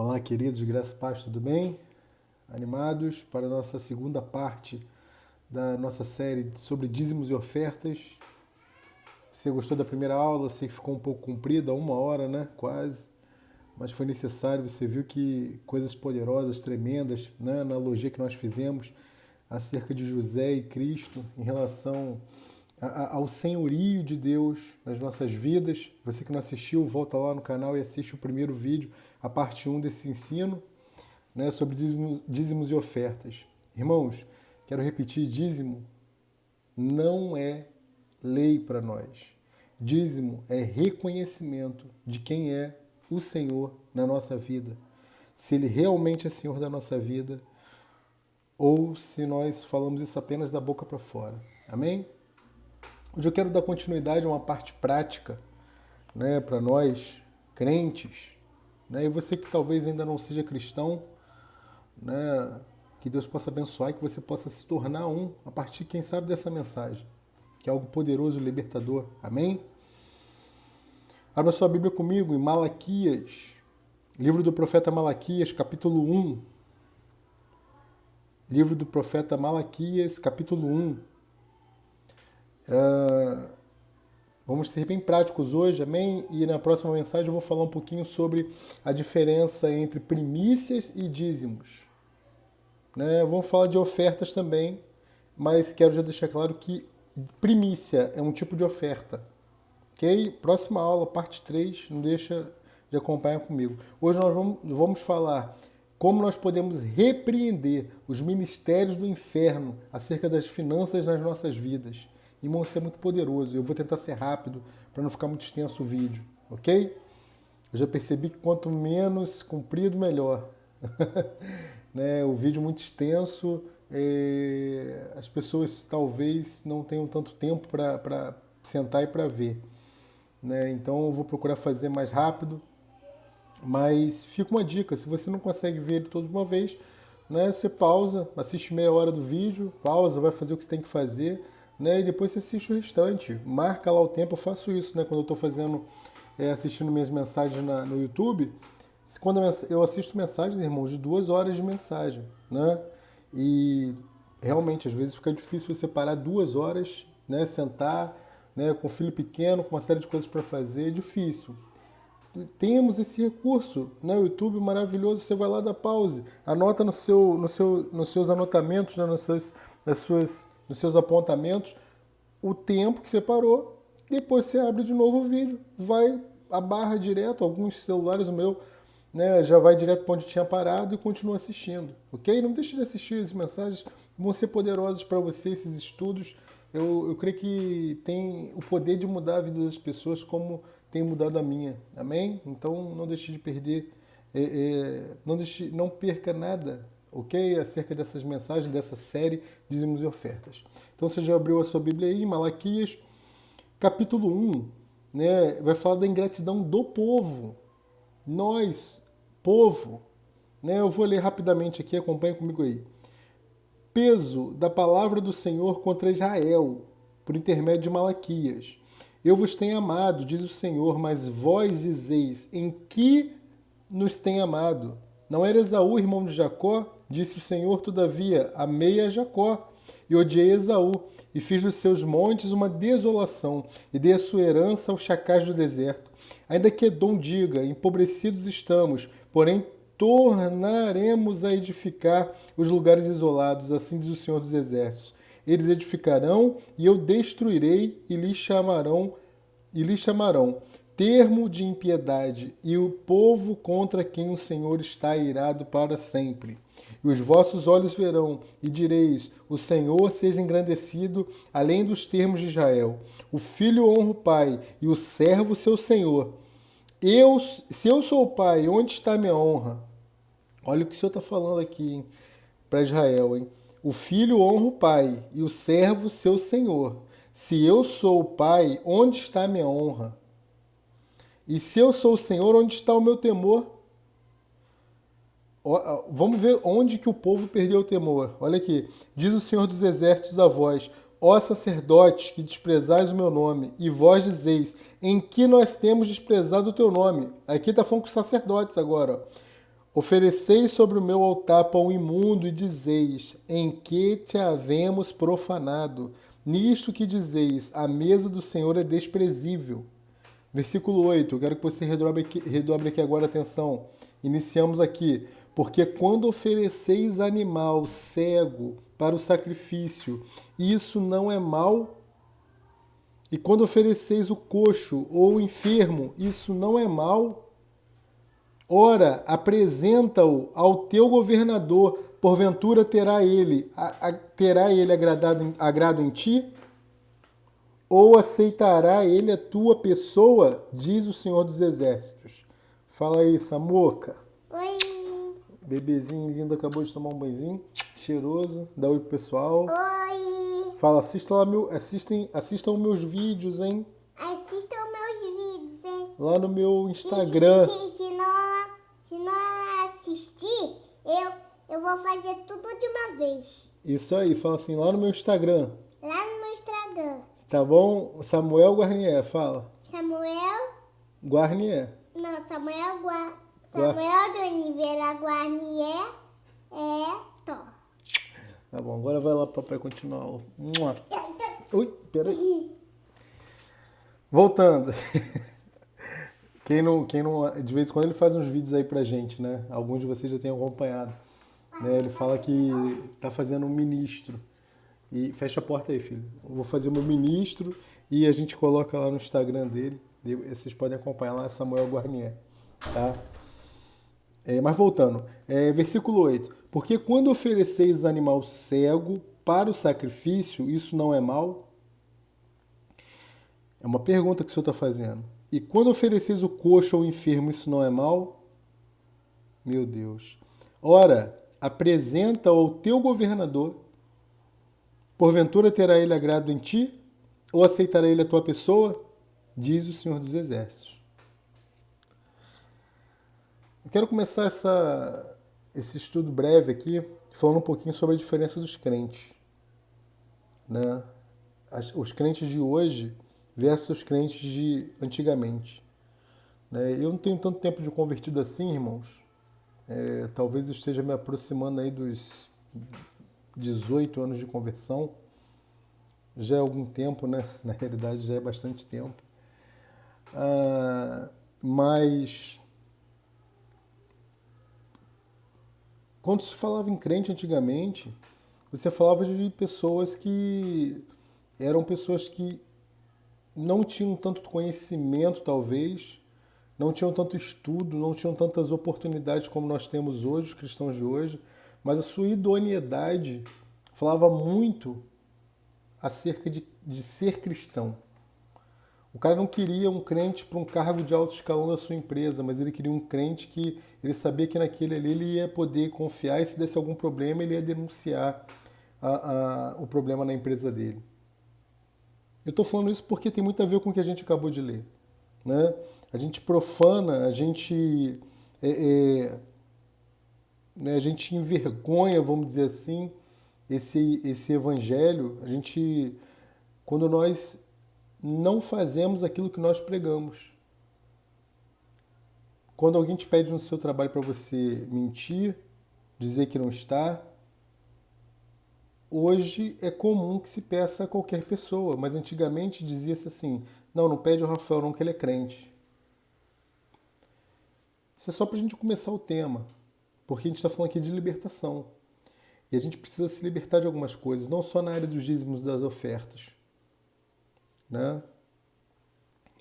Olá, queridos, graças e paz, tudo bem? Animados para a nossa segunda parte da nossa série sobre dízimos e ofertas. Você gostou da primeira aula? Eu sei que ficou um pouco comprida, 1 hora, né? Quase. Mas foi necessário, você viu que coisas poderosas, tremendas, né? A analogia que nós fizemos acerca de José e Cristo em relação ao senhorio de Deus nas nossas vidas. Você que não assistiu, volta lá no canal e assiste o primeiro vídeo, a parte 1 desse ensino, né, sobre dízimos e ofertas. Irmãos, quero repetir, dízimo não é lei para nós. Dízimo é reconhecimento de quem é o Senhor na nossa vida. Se Ele realmente é Senhor da nossa vida, ou se nós falamos isso apenas da boca para fora. Amém? Hoje eu quero dar continuidade a uma parte prática, né, para nós, crentes, né, e você que talvez ainda não seja cristão, né, que Deus possa abençoar e que você possa se tornar um a partir, quem sabe, dessa mensagem, que é algo poderoso e libertador. Amém? Abra sua Bíblia comigo em Malaquias, livro do profeta Malaquias, capítulo 1. Livro do profeta Malaquias, capítulo 1. Vamos ser bem práticos hoje, amém? E na próxima mensagem eu vou falar um pouquinho sobre a diferença entre primícias e dízimos. Né? Vamos falar de ofertas também, mas quero já deixar claro que primícia é um tipo de oferta. Ok? Próxima aula, parte 3, não deixa de acompanhar comigo. Hoje nós vamos falar como nós podemos repreender os ministérios do inferno acerca das finanças nas nossas vidas. Irmão, isso é muito poderoso. Eu vou tentar ser rápido para não ficar muito extenso o vídeo, ok? Eu já percebi que quanto menos comprido, melhor. Né? O vídeo muito extenso, as pessoas talvez não tenham tanto tempo para sentar e para ver. Né? Então eu vou procurar fazer mais rápido, mas fica uma dica, se você não consegue ver ele todo de uma vez, né, você pausa, assiste meia hora do vídeo, pausa, vai fazer o que você tem que fazer, né, e depois você assiste o restante, marca lá o tempo. Eu faço isso, né, quando eu estou fazendo, assistindo minhas mensagens no YouTube. Quando eu assisto mensagens, irmãos, de 2 horas de mensagem, né, e realmente às vezes fica difícil você parar 2 horas, né, sentar, né, com o filho pequeno, com uma série de coisas para fazer, é difícil. Temos esse recurso, né? O YouTube maravilhoso, você vai lá dar pause, anota nos seus anotamentos, né? nos seus apontamentos, o tempo que você parou, depois você abre de novo o vídeo, vai a barra direto, alguns celulares, o meu, né, já vai direto para onde tinha parado e continua assistindo, ok? Não deixe de assistir, as mensagens vão ser poderosas para você, esses estudos. Eu creio que tem o poder de mudar a vida das pessoas como tem mudado a minha, amém? Então não deixe de perder, não perca nada, ok? Acerca dessas mensagens, dessa série Dízimos e Ofertas. Então você já abriu a sua Bíblia aí, Malaquias, capítulo 1, né? Vai falar da ingratidão do povo. Nós, povo, né? Eu vou ler rapidamente aqui, acompanha comigo aí. Peso da palavra do Senhor contra Israel, por intermédio de Malaquias. Eu vos tenho amado, diz o Senhor, mas vós dizeis, em que nos tem amado? Não era Esaú, irmão de Jacó? Disse o Senhor, todavia, amei a Jacó e odiei Esaú, e fiz dos seus montes uma desolação, e dei a sua herança aos chacais do deserto. Ainda que Edom diga, empobrecidos estamos, porém tornaremos a edificar os lugares isolados, assim diz o Senhor dos Exércitos. Eles edificarão e eu destruirei e lhes chamarão termo de impiedade e o povo contra quem o Senhor está irado para sempre. E os vossos olhos verão e direis, o Senhor seja engrandecido além dos termos de Israel. O filho honra o pai e o servo seu senhor. Se eu sou o pai, onde está a minha honra? Olha o que o Senhor está falando aqui para Israel, hein? O filho honra o pai e o servo seu senhor. Se eu sou o pai, onde está a minha honra? E se eu sou o Senhor, onde está o meu temor? Vamos ver onde que o povo perdeu o temor. Olha aqui. Diz o Senhor dos Exércitos a vós, ó sacerdotes, que desprezais o meu nome, e vós dizeis, em que nós temos desprezado o teu nome? Aqui está falando com os sacerdotes agora, ó. Ofereceis sobre o meu altar pão imundo e dizeis, em que te havemos profanado? Nisto que dizeis, a mesa do Senhor é desprezível. Versículo 8, eu quero que você redobre aqui agora a atenção. Iniciamos aqui. Porque quando ofereceis animal cego para o sacrifício, isso não é mal? E quando ofereceis o coxo ou o enfermo, isso não é mal? Ora, apresenta-o ao teu governador, porventura terá ele agrado em ti? Ou aceitará ele a tua pessoa, diz o Senhor dos Exércitos. Fala aí, Samuca. Oi. Bebezinho lindo, acabou de tomar um banhozinho, cheiroso. Dá oi pro pessoal. Oi. Fala, assistam meus vídeos, hein? Assistam meus vídeos, hein? Lá no meu Instagram. Se não assistir, eu vou fazer tudo de uma vez. Isso aí, fala assim, lá no meu Instagram. Lá no meu Instagram. Tá bom? Samuel Guarnier, fala. Samuel... Guarnier. Não, Samuel de Oliveira Guarnier Tó. Tá bom, agora vai lá pro papai continuar. Ui, peraí. Voltando. Quem não, de vez em quando ele faz uns vídeos aí pra gente, né? Alguns de vocês já têm acompanhado. Né? Ele fala que tá fazendo um ministro. E fecha a porta aí, filho. Eu vou fazer o meu ministro e a gente coloca lá no Instagram dele. Vocês podem acompanhar lá, Samuel Guarnier. Tá? Mas voltando, versículo 8. Porque quando ofereceis animal cego para o sacrifício, isso não é mal? É uma pergunta que o Senhor está fazendo. E quando ofereceis o coxo ou o enfermo, isso não é mal? Meu Deus. Ora, apresenta ao teu governador, porventura terá ele agrado em ti? Ou aceitará ele a tua pessoa? Diz o Senhor dos Exércitos. Eu quero começar esse estudo breve aqui falando um pouquinho sobre a diferença dos crentes. Né? Os crentes de hoje versus os crentes de antigamente. Né? Eu não tenho tanto tempo de convertido assim, irmãos. Talvez eu esteja me aproximando aí dos 18 anos de conversão. Já é algum tempo, né? Na realidade já é bastante tempo. Mas quando se falava em crente antigamente, você falava de pessoas que eram pessoas que não tinham tanto conhecimento, talvez, não tinham tanto estudo, não tinham tantas oportunidades como nós temos hoje, os cristãos de hoje, mas a sua idoneidade falava muito acerca de ser cristão. O cara não queria um crente para um cargo de alto escalão da sua empresa, mas ele queria um crente que ele sabia que naquele ali ele ia poder confiar e se desse algum problema ele ia denunciar o problema na empresa dele. Eu estou falando isso porque tem muito a ver com o que a gente acabou de ler. Né? A gente profana, a gente envergonha, vamos dizer assim, esse evangelho. Quando nós não fazemos aquilo que nós pregamos. Quando alguém te pede no seu trabalho para você mentir, dizer que não está, hoje é comum que se peça a qualquer pessoa, mas antigamente dizia-se assim, não pede ao Rafael não que ele é crente. Isso é só para a gente começar o tema, porque a gente está falando aqui de libertação. E a gente precisa se libertar de algumas coisas, não só na área dos dízimos das ofertas. Né?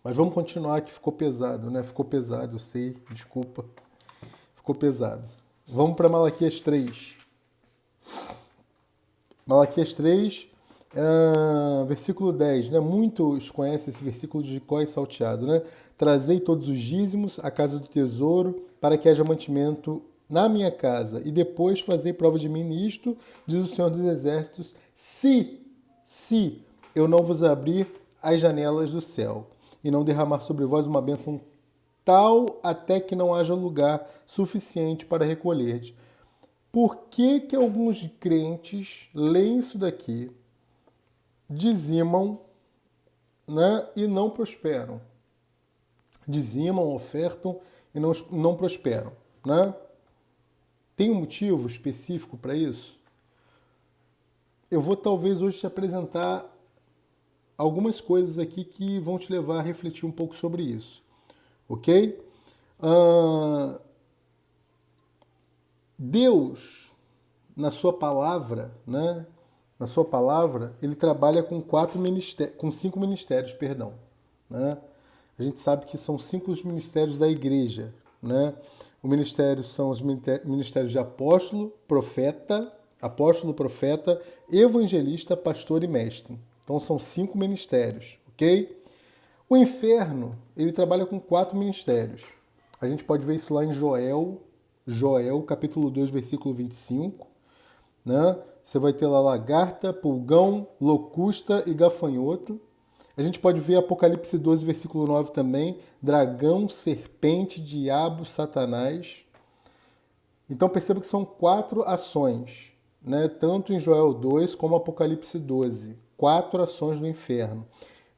Mas vamos continuar que ficou pesado, né? Ficou pesado, eu sei, desculpa. Ficou pesado. Vamos para Malaquias 3. Malaquias 3, versículo 10, né? Muitos conhecem esse versículo de Jacó e salteado, né? Trazei todos os dízimos à casa do tesouro, para que haja mantimento na minha casa, e depois fazei prova de mim nisto, diz o Senhor dos Exércitos, se eu não vos abrir as janelas do céu, e não derramar sobre vós uma bênção tal até que não haja lugar suficiente para recolher. Por que alguns crentes leem isso daqui, dizimam, né, e não prosperam? Dizimam, ofertam e não prosperam. Né? Tem um motivo específico para isso? Eu vou talvez hoje te apresentar algumas coisas aqui que vão te levar a refletir um pouco sobre isso, ok? Deus, na sua palavra, né? Na sua palavra, ele trabalha com 5 ministérios, perdão, né? A gente sabe que são 5 os ministérios da igreja, né? O ministério são os ministérios de apóstolo, profeta, evangelista, pastor e mestre. Então são 5 ministérios, ok? O inferno, ele trabalha com 4 ministérios. A gente pode ver isso lá em Joel, capítulo 2, versículo 25, né? Você vai ter lá lagarta, pulgão, locusta e gafanhoto. A gente pode ver Apocalipse 12, versículo 9 também, dragão, serpente, diabo, satanás. Então perceba que são 4 ações, né? Tanto em Joel 2 como Apocalipse 12. 4 ações do inferno.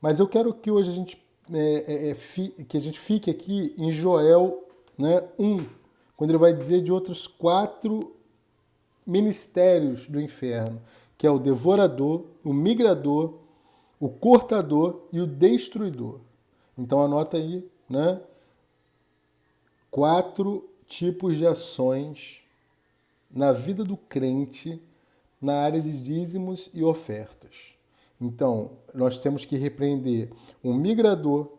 Mas eu quero que hoje a gente, fique aqui em Joel, né, 1, quando ele vai dizer de outros 4 ministérios do inferno, que é o devorador, o migrador, o cortador e o destruidor. Então anota aí, né? 4 tipos de ações na vida do crente na área de dízimos e ofertas. Então, nós temos que repreender o migrador,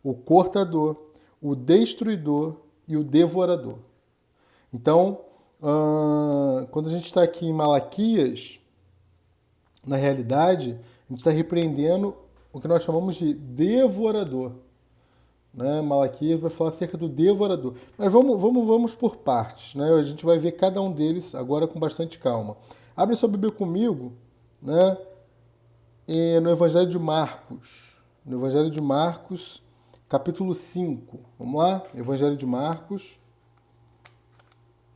o cortador, o destruidor e o devorador. Então, quando a gente está aqui em Malaquias, na realidade, a gente está repreendendo o que nós chamamos de devorador. Né? Malaquias vai falar acerca do devorador. Mas vamos por partes. Né? A gente vai ver cada um deles agora com bastante calma. Abre sua Bíblia comigo, né? No Evangelho de Marcos. No Evangelho de Marcos, capítulo 5. Vamos lá? Evangelho de Marcos,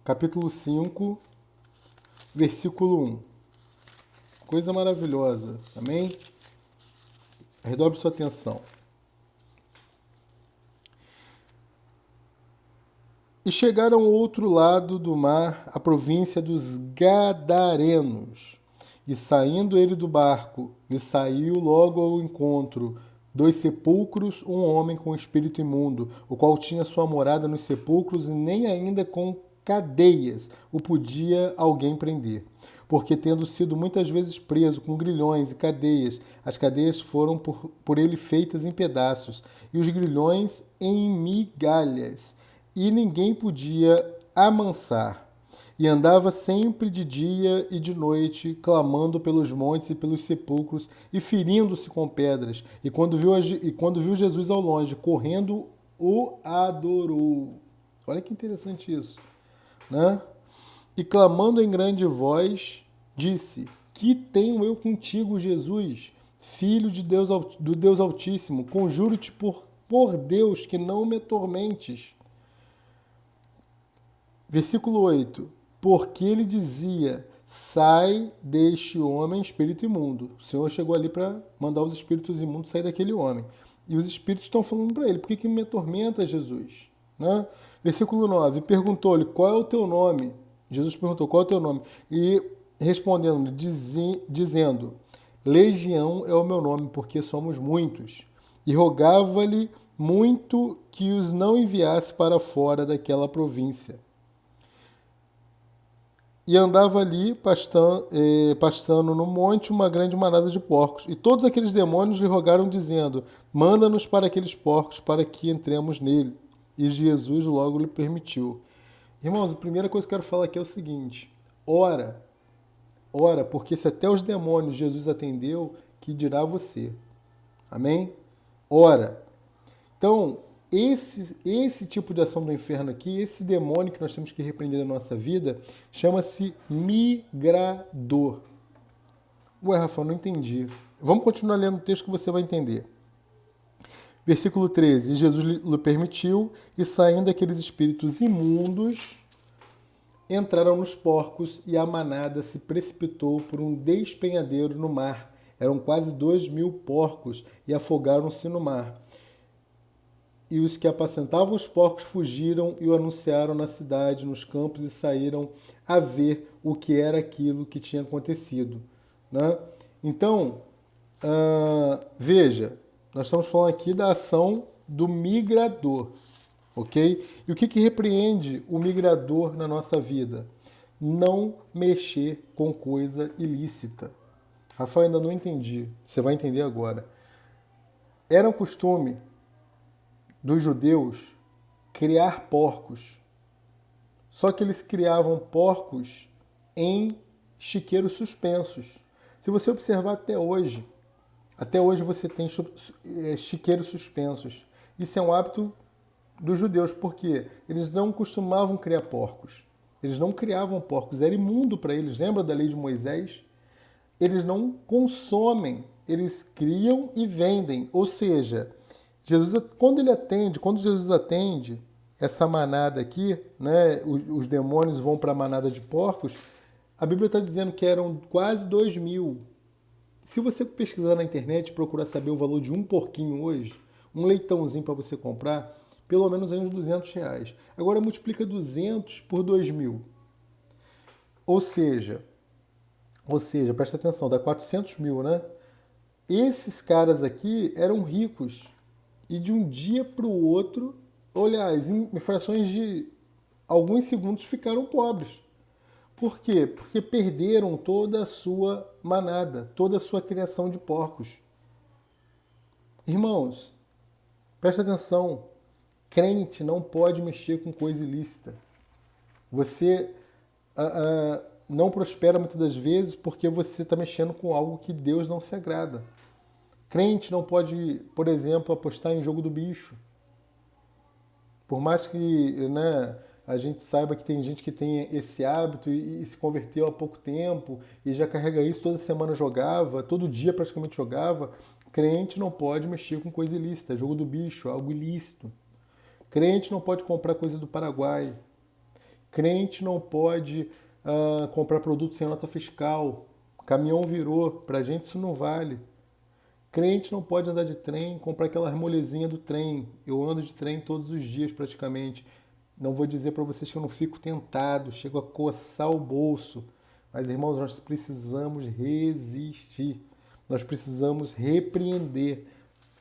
capítulo 5, versículo 1. Coisa maravilhosa, amém? Redobre sua atenção. E chegaram ao outro lado do mar, a província dos Gadarenos. E saindo ele do barco, lhe saiu logo ao encontro 2 sepulcros, um homem com espírito imundo, o qual tinha sua morada nos sepulcros e nem ainda com cadeias o podia alguém prender. Porque tendo sido muitas vezes preso com grilhões e cadeias, as cadeias foram por ele feitas em pedaços, e os grilhões em migalhas, e ninguém podia amansar. E andava sempre de dia e de noite, clamando pelos montes e pelos sepulcros, e ferindo-se com pedras. E quando viu Jesus ao longe, correndo, o adorou. Olha que interessante isso, né? E clamando em grande voz, disse: Que tenho eu contigo, Jesus, Filho de Deus, do Deus Altíssimo? Conjuro-te por Deus que não me atormentes. Versículo 8. Porque ele dizia: sai deste homem, espírito imundo. O Senhor chegou ali para mandar os espíritos imundos sair daquele homem. E os espíritos estão falando para ele: por que me atormenta, Jesus? Né? Versículo 9. Perguntou-lhe: qual é o teu nome? Jesus perguntou: qual é o teu nome? E respondendo, dizendo: Legião é o meu nome, porque somos muitos. E rogava-lhe muito que os não enviasse para fora daquela província. E andava ali, pastando no monte, uma grande manada de porcos. E todos aqueles demônios lhe rogaram, dizendo: manda-nos para aqueles porcos, para que entremos nele. E Jesus logo lhe permitiu. Irmãos, a primeira coisa que eu quero falar aqui é o seguinte: ora, porque se até os demônios Jesus atendeu, que dirá você? Amém? Ora. Então, esse tipo de ação do inferno aqui, esse demônio que nós temos que repreender na nossa vida, chama-se migrador. Ué, Rafael, não entendi. Vamos continuar lendo o texto que você vai entender. Versículo 13. E Jesus lhe permitiu, e saindo aqueles espíritos imundos, entraram nos porcos, e a manada se precipitou por um despenhadeiro no mar. Eram quase 2.000 porcos, e afogaram-se no mar. E os que apacentavam os porcos fugiram e o anunciaram na cidade, nos campos, e saíram a ver o que era aquilo que tinha acontecido. Né? Então, veja, nós estamos falando aqui da ação do migrador, ok? E o que repreende o migrador na nossa vida? Não mexer com coisa ilícita. Rafael, ainda não entendi. Você vai entender agora. Era um costume dos judeus criar porcos. Só que eles criavam porcos em chiqueiros suspensos. Se você observar até hoje você tem chiqueiros suspensos. Isso é um hábito dos judeus, porque eles não costumavam criar porcos. Eles não criavam porcos, era imundo para eles. Lembra da lei de Moisés? Eles não consomem, eles criam e vendem. Ou seja, quando Jesus atende essa manada aqui, né, os demônios vão para a manada de porcos, a Bíblia está dizendo que eram quase 2.000. Se você pesquisar na internet e procurar saber o valor de um porquinho hoje, um leitãozinho para você comprar, pelo menos aí uns R$200. Agora multiplica 200 por 2.000. Ou seja, presta atenção, dá 400 mil, né? Esses caras aqui eram ricos. E de um dia para o outro, olha, em frações de alguns segundos ficaram pobres. Por quê? Porque perderam toda a sua manada, toda a sua criação de porcos. Irmãos, presta atenção, crente não pode mexer com coisa ilícita. Você não prospera muitas das vezes porque você está mexendo com algo que Deus não se agrada. Crente não pode, por exemplo, apostar em jogo do bicho. Por mais que, né, a gente saiba que tem gente que tem esse hábito e se converteu há pouco tempo e já carrega isso, toda semana jogava, todo dia praticamente jogava, crente não pode mexer com coisa ilícita, jogo do bicho, algo ilícito. Crente não pode comprar coisa do Paraguai. Crente não pode comprar produto sem nota fiscal. Caminhão virou, pra gente isso não vale. Crente não pode andar de trem, comprar aquela molezinha do trem. Eu ando de trem todos os dias praticamente. Não vou dizer para vocês que eu não fico tentado, chego a coçar o bolso. Mas, irmãos, nós precisamos resistir. Nós precisamos repreender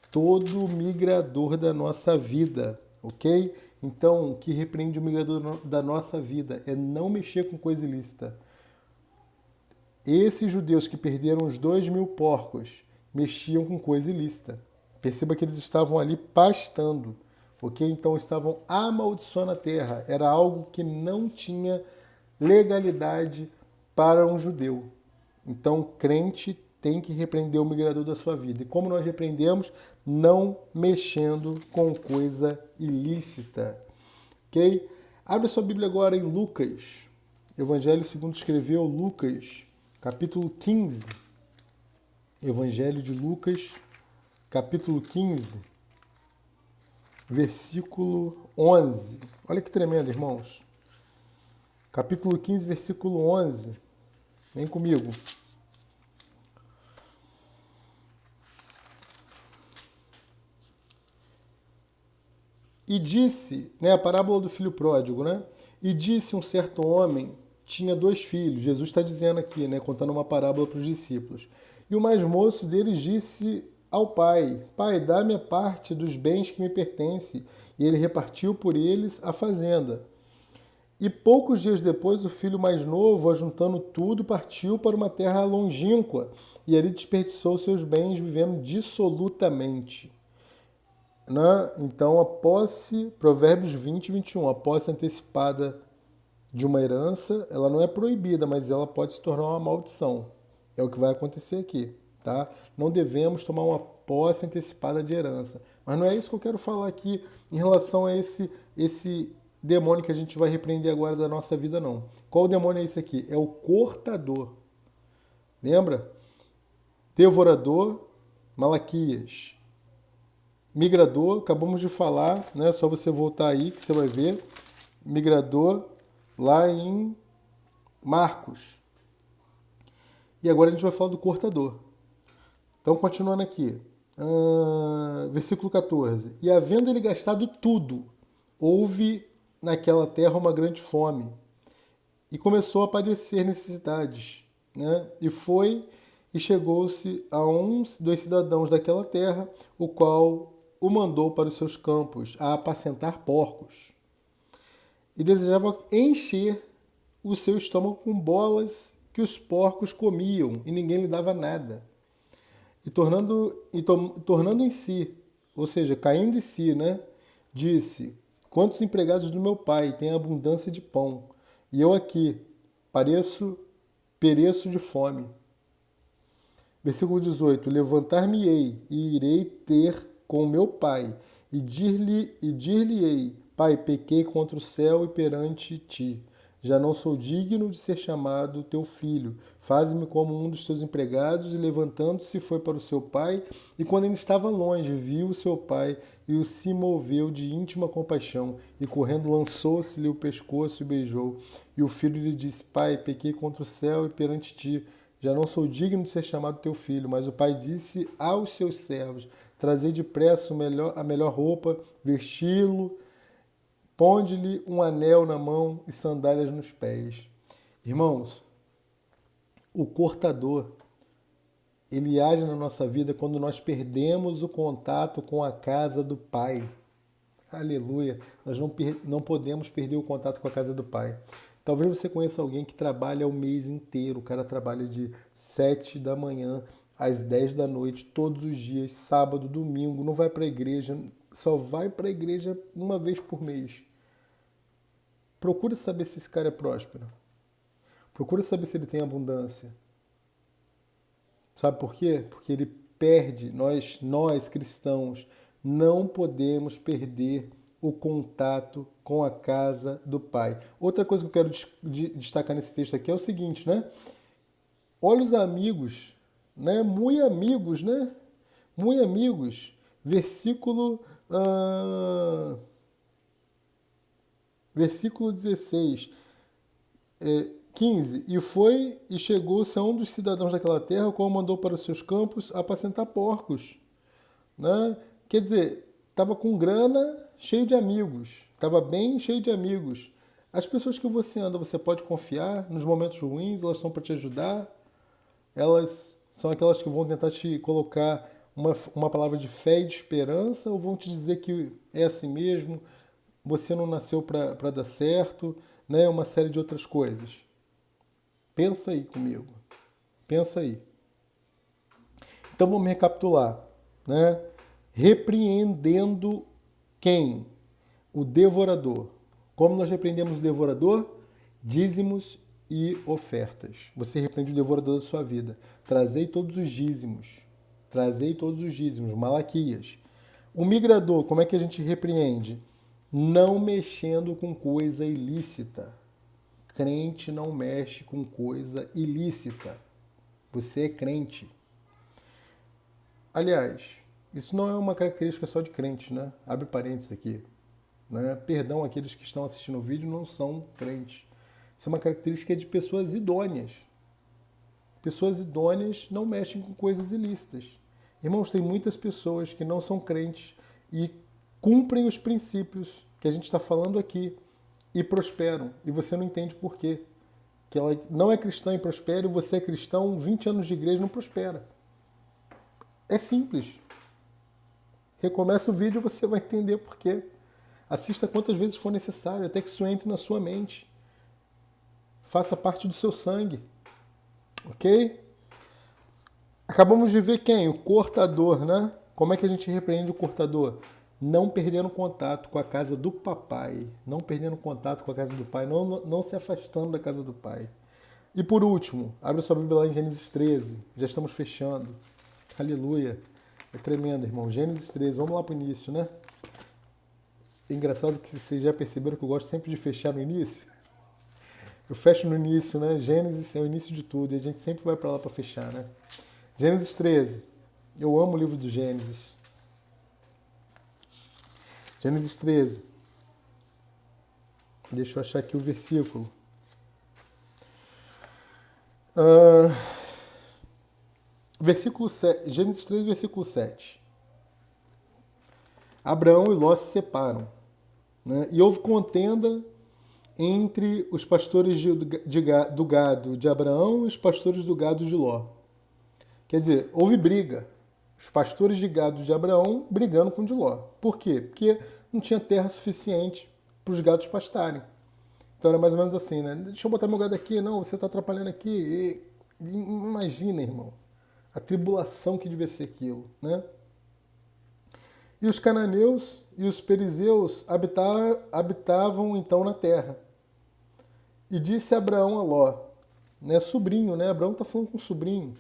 todo migrador da nossa vida, ok? Então, o que repreende o migrador da nossa vida é não mexer com coisa ilícita. Esses judeus que perderam os 2.000 porcos mexiam com coisa ilícita. Perceba que eles estavam ali pastando, ok? Então estavam amaldiçoando a terra. Era algo que não tinha legalidade para um judeu. Então, crente tem que repreender o migrador da sua vida. E como nós repreendemos? Não mexendo com coisa ilícita, ok? Abre sua Bíblia agora em Lucas, Evangelho segundo escreveu Lucas, capítulo 15. Evangelho de Lucas, capítulo 15, versículo 11. Olha que tremendo, irmãos. Capítulo 15, versículo 11. Vem comigo. E disse, né, a parábola do filho pródigo, né? E disse um certo homem, tinha 2 filhos. Jesus está dizendo aqui, né, contando uma parábola para os discípulos. E o mais moço deles disse ao pai, Pai, dá-me a parte dos bens que me pertence. E ele repartiu por eles a fazenda. E poucos dias depois, o filho mais novo, ajuntando tudo, partiu para uma terra longínqua. E ali desperdiçou seus bens, vivendo dissolutamente. Né? Então, a posse, Provérbios 20 e 21, a posse antecipada de uma herança, ela não é proibida, mas ela pode se tornar uma maldição. É o que vai acontecer aqui, tá? Não devemos tomar uma posse antecipada de herança. Mas não é isso que eu quero falar aqui em relação a esse demônio que a gente vai repreender agora da nossa vida, não. Qual demônio é esse aqui? É o cortador. Lembra? Devorador, Malaquias. Migrador, acabamos de falar, né? Só você voltar aí que você vai ver. Migrador lá em Marcos. E agora a gente vai falar do cortador. Então, continuando aqui. Versículo 14. E havendo ele gastado tudo, houve naquela terra uma grande fome, e começou a padecer necessidades, né? E chegou-se a um dos cidadãos daquela terra, o qual o mandou para os seus campos a apacentar porcos, e desejava encher o seu estômago com bolas que os porcos comiam, e ninguém lhe dava nada. Tornando em si, ou seja, caindo em si, né? Disse: quantos empregados do meu pai têm abundância de pão, e eu aqui pereço de fome. Versículo 18: levantar-me-ei e irei ter com meu pai, e dir-lhe-ei: Pai, pequei contra o céu e perante ti. Já não sou digno de ser chamado teu filho. Faze-me como um dos teus empregados. E levantando-se, foi para o seu pai. E quando ele estava longe, viu o seu pai e o se moveu de íntima compaixão. E correndo, lançou-se-lhe o pescoço e beijou. E o filho lhe disse: Pai, pequei contra o céu e perante ti. Já não sou digno de ser chamado teu filho. Mas o pai disse aos seus servos: Trazei depressa a melhor roupa, vesti-lo, ponde-lhe um anel na mão e sandálias nos pés. Irmãos, o cortador, ele age na nossa vida quando nós perdemos o contato com a casa do Pai. Aleluia! Nós não podemos perder o contato com a casa do Pai. Talvez você conheça alguém que trabalha o mês inteiro. O cara trabalha de 7 da manhã às 10 da noite, todos os dias, sábado, domingo, não vai para a igreja, só vai para a igreja uma vez por mês. Procure saber se esse cara é próspero. Procure saber se ele tem abundância. Sabe por quê? Porque ele perde, nós cristãos, não podemos perder o contato com a casa do Pai. Outra coisa que eu quero destacar nesse texto aqui é o seguinte, né? Olha os amigos, né? Muito amigos, né? Muito amigos. Versículo 16, 15. E foi e chegou-se a um dos cidadãos daquela terra, o qual mandou para os seus campos apacentar porcos. Né? Quer dizer, estava com grana, cheio de amigos. Estava bem cheio de amigos. As pessoas que você anda, você pode confiar nos momentos ruins, elas estão para te ajudar. Elas são aquelas que vão tentar te colocar uma palavra de fé e de esperança, ou vão te dizer que é assim mesmo, você não nasceu para dar certo, né? Uma série de outras coisas. Pensa aí comigo. Pensa aí. Então vamos recapitular, né? Repreendendo quem? O devorador. Como nós repreendemos o devorador? Dízimos e ofertas. Você repreende o devorador da sua vida. Trazei todos os dízimos. Trazei todos os dízimos. Malaquias. O migrador, como é que a gente repreende? Não mexendo com coisa ilícita. Crente não mexe com coisa ilícita. Você é crente. Aliás, isso não é uma característica só de crente, né? Abre parênteses aqui. Né? Perdão, aqueles que estão assistindo o vídeo não são crentes. Isso é uma característica de pessoas idôneas. Pessoas idôneas não mexem com coisas ilícitas. Irmãos, tem muitas pessoas que não são crentes e cumprem os princípios que a gente está falando aqui e prosperam. E você não entende por quê. Que ela não é cristã e prospera, e você é cristão, 20 anos de igreja não prospera. É simples. Recomeça o vídeo e você vai entender por quê. Assista quantas vezes for necessário, até que isso entre na sua mente. Faça parte do seu sangue. Ok? Acabamos de ver quem? O cortador, né? Como é que a gente repreende o cortador? Não perdendo contato com a casa do papai. Não perdendo contato com a casa do pai. Não se afastando da casa do pai. E por último, abre sua Bíblia lá em Gênesis 13. Já estamos fechando. Aleluia. É tremendo, irmão. Gênesis 13. Vamos lá para o início, né? É engraçado que vocês já perceberam que eu gosto sempre de fechar no início. Eu fecho no início, né? Gênesis é o início de tudo. E a gente sempre vai para lá para fechar, né? Gênesis 13. Eu amo o livro do Gênesis. Gênesis 13. Deixa eu achar aqui o versículo. Versículo 7. Gênesis 13, versículo 7. Abraão e Ló se separam, né? E houve contenda entre os pastores do gado de Abraão e os pastores do gado de Ló. Quer dizer, houve briga. Os pastores de gado de Abraão brigando com o de Ló. Por quê? Porque não tinha terra suficiente para os gados pastarem. Então era mais ou menos assim, né? Deixa eu botar meu gado aqui. Não, você está atrapalhando aqui. Imagina, irmão, a tribulação que devia ser aquilo, né? E os cananeus e os perizeus habitavam então na terra. E disse Abraão a Ló, né, sobrinho, né? Abraão está falando com o sobrinho.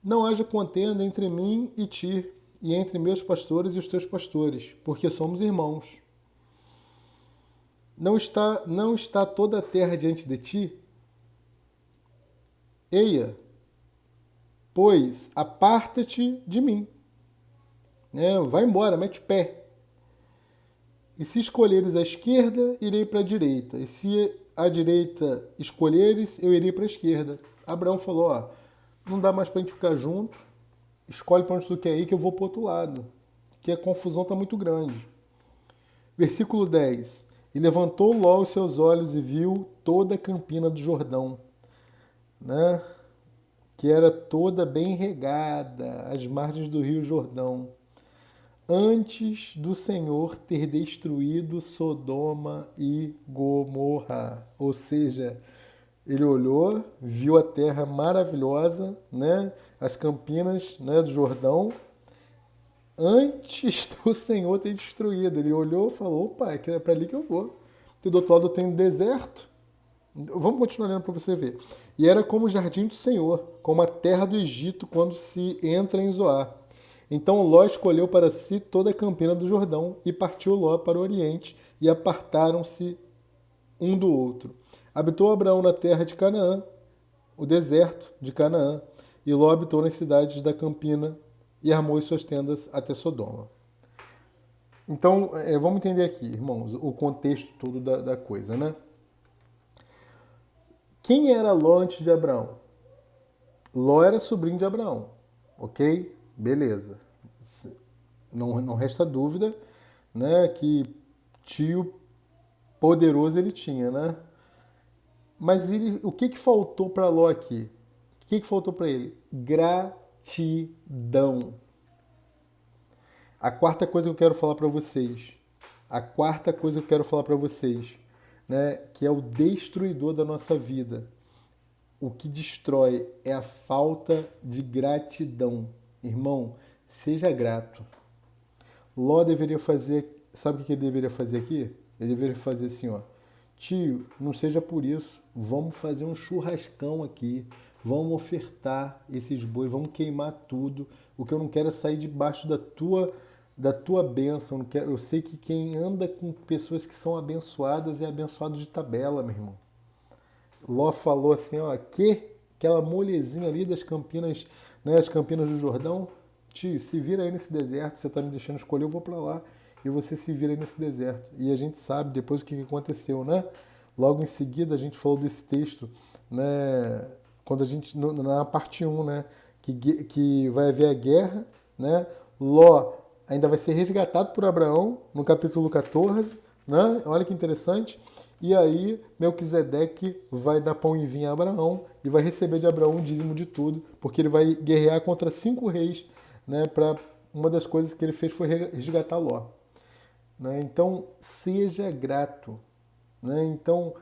Não haja contenda entre mim e ti, e entre meus pastores e os teus pastores, porque somos irmãos. Não está toda a terra diante de ti? Eia, pois aparta-te de mim. Vai embora, mete o pé. E se escolheres a esquerda, irei para a direita. E se a direita escolheres, eu irei para a esquerda. Abraão falou, ó, não dá mais para a gente ficar junto. Escolhe para onde tu quer ir que eu vou para o outro lado. Porque a confusão está muito grande. Versículo 10. E levantou Ló os seus olhos e viu toda a campina do Jordão, né? Que era toda bem regada, às margens do rio Jordão, antes do Senhor ter destruído Sodoma e Gomorra. Ou seja, ele olhou, viu a terra maravilhosa, né? As campinas, né, do Jordão, antes do Senhor ter destruído. Ele olhou e falou, opa, é para ali que eu vou. Porque do outro lado tem um deserto. Vamos continuar lendo para você ver. E era como o jardim do Senhor, como a terra do Egito quando se entra em Zoar. Então Ló escolheu para si toda a campina do Jordão e partiu Ló para o oriente e apartaram-se um do outro. Habitou Abraão na terra de Canaã, o deserto de Canaã, e Ló habitou nas cidades da campina e armou as suas tendas até Sodoma. Então, vamos entender aqui, irmãos, o contexto todo da coisa, né? Quem era Ló antes de Abraão? Ló era sobrinho de Abraão, ok? Beleza. Não resta dúvida, né, que tio poderoso ele tinha, né? Mas o que faltou para Ló aqui? O que faltou para ele? Gratidão. A quarta coisa que eu quero falar para vocês, né, que é o destruidor da nossa vida. O que destrói é a falta de gratidão. Irmão, seja grato. Ló deveria fazer, sabe o que ele deveria fazer aqui? Ele deveria fazer assim, ó. Tio, não seja por isso, vamos fazer um churrascão aqui, vamos ofertar esses bois, vamos queimar tudo. O que eu não quero é sair debaixo da tua bênção. Eu sei que quem anda com pessoas que são abençoadas é abençoado de tabela, meu irmão. Ló falou assim, ó, aquela molezinha ali das campinas, né, as campinas do Jordão, tio, se vira aí nesse deserto, você tá me deixando escolher, eu vou para lá, e você se vira aí nesse deserto. E a gente sabe depois o que aconteceu, né? Logo em seguida a gente falou desse texto, né, quando a gente, na parte 1, né, que vai haver a guerra, né, Ló ainda vai ser resgatado por Abraão, no capítulo 14, né? Olha que interessante. E aí, Melquisedeque vai dar pão e vinho a Abraão e vai receber de Abraão um dízimo de tudo, porque ele vai guerrear contra 5 reis, né? Uma das coisas que ele fez foi resgatar Ló. Né? Então, seja grato. Né? Então,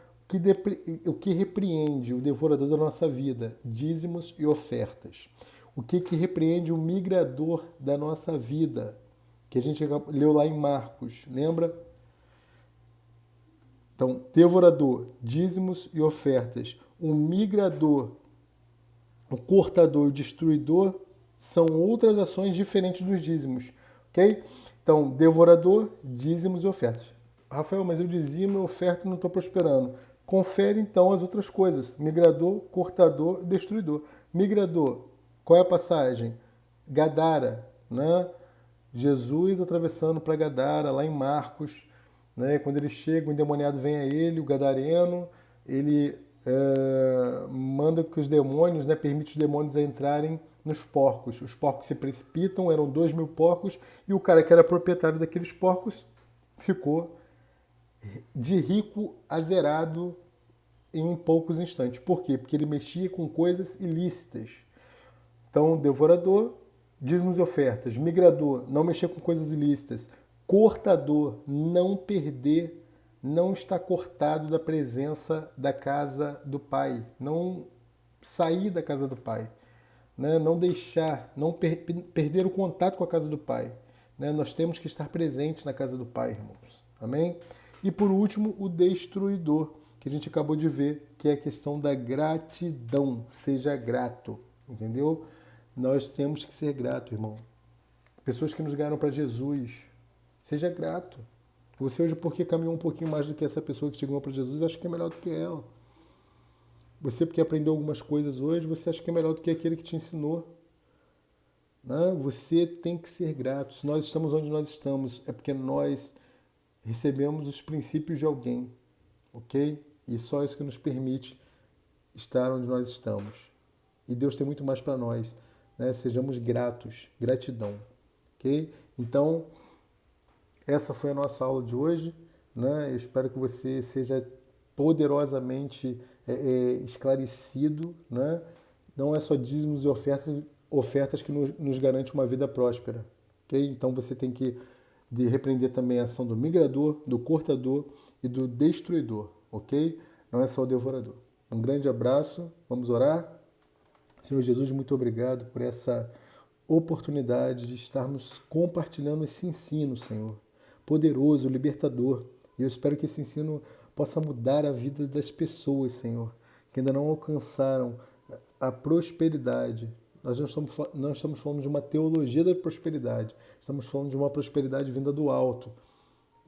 o que repreende o devorador da nossa vida? Dízimos e ofertas. O que repreende o migrador da nossa vida? Que a gente leu lá em Marcos, lembra? Então, devorador, dízimos e ofertas. O migrador, o cortador e o destruidor são outras ações diferentes dos dízimos, ok? Então, devorador, dízimos e ofertas. Rafael, mas eu dizimo e oferta e não estou prosperando. Confere, então, as outras coisas. Migrador, cortador, destruidor. Migrador, qual é a passagem? Gadara, né? Jesus atravessando para Gadara, lá em Marcos, né? Quando ele chega, o endemoniado vem a ele, o gadareno, ele manda que os demônios, né, permite os demônios entrarem nos porcos. Os porcos se precipitam, eram 2.000 porcos, e o cara que era proprietário daqueles porcos ficou de rico a zerado em poucos instantes. Por quê? Porque ele mexia com coisas ilícitas. Então, devorador, dízimos e ofertas. Migrador, não mexer com coisas ilícitas. Cortador, não perder, não estar cortado da presença da casa do Pai. Não sair da casa do Pai. Né? Não deixar, não perder o contato com a casa do Pai. Né? Nós temos que estar presentes na casa do Pai, irmãos. Amém? E por último, o destruidor, que a gente acabou de ver, que é a questão da gratidão. Seja grato, entendeu? Nós temos que ser grato, irmão. Pessoas que nos ganharam para Jesus, seja grato. Você hoje, porque caminhou um pouquinho mais do que essa pessoa que te ganhou para Jesus, acha que é melhor do que ela. Você, porque aprendeu algumas coisas hoje, você acha que é melhor do que aquele que te ensinou. Né? Você tem que ser grato. Se nós estamos onde nós estamos, é porque nós recebemos os princípios de alguém, ok? E só isso que nos permite estar onde nós estamos. E Deus tem muito mais para nós, né? Sejamos gratos, gratidão, ok? Então, essa foi a nossa aula de hoje, né? Eu espero que você seja poderosamente esclarecido, né? Não é só dízimos e ofertas que nos garante uma vida próspera, ok? Então, você tem que repreender também a ação do migrador, do cortador e do destruidor, ok? Não é só o devorador. Um grande abraço, vamos orar? Senhor Jesus, muito obrigado por essa oportunidade de estarmos compartilhando esse ensino, Senhor, poderoso, libertador. E eu espero que esse ensino possa mudar a vida das pessoas, Senhor, que ainda não alcançaram a prosperidade. Nós não estamos falando de uma teologia da prosperidade, estamos falando de uma prosperidade vinda do alto,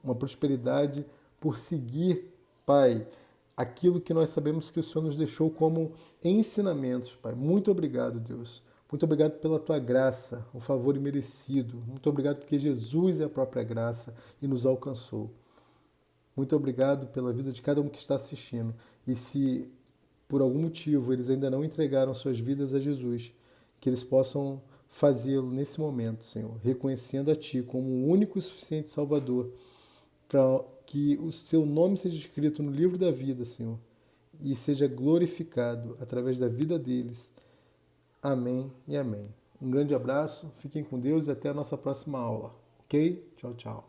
uma prosperidade por seguir, Pai, aquilo que nós sabemos que o Senhor nos deixou como ensinamentos, Pai. Muito obrigado, Deus. Muito obrigado pela Tua graça, o favor imerecido. Muito obrigado porque Jesus é a própria graça e nos alcançou. Muito obrigado pela vida de cada um que está assistindo. E se por algum motivo eles ainda não entregaram suas vidas a Jesus, que eles possam fazê-lo nesse momento, Senhor, reconhecendo a Ti como o único e suficiente Salvador, para que o Seu nome seja escrito no livro da vida, Senhor, e seja glorificado através da vida deles. Amém e amém. Um grande abraço, fiquem com Deus e até a nossa próxima aula, ok? Tchau, tchau.